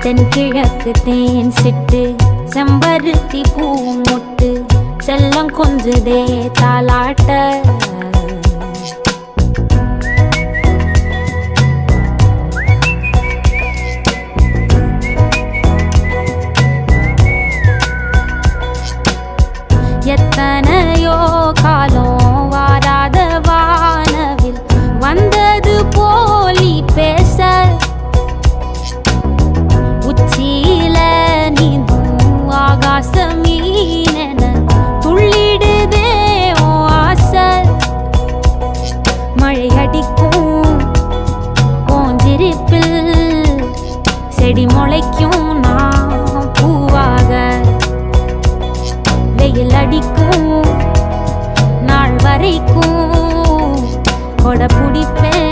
தென்கிழக்கு தேன் சிட்டு செம்பருத்தி பூ முட்டு செல்லம் கொஞ்சுதே தாலாட்ட எத்தனையோ காலம் வாராத வானவில் வந்தது போலி பேச உச்சியில நீந்தும் ஆகாச மீனென துள்ளிடுதே ஓ ஆசை மழை அடிக்கும் ஓஞ்சிருப்பில் செடி முளைக்கும் நான் பூவாக வெயில் அடிக்கும் நாள் வரைக்கும் கொடை பிடிப்பேன்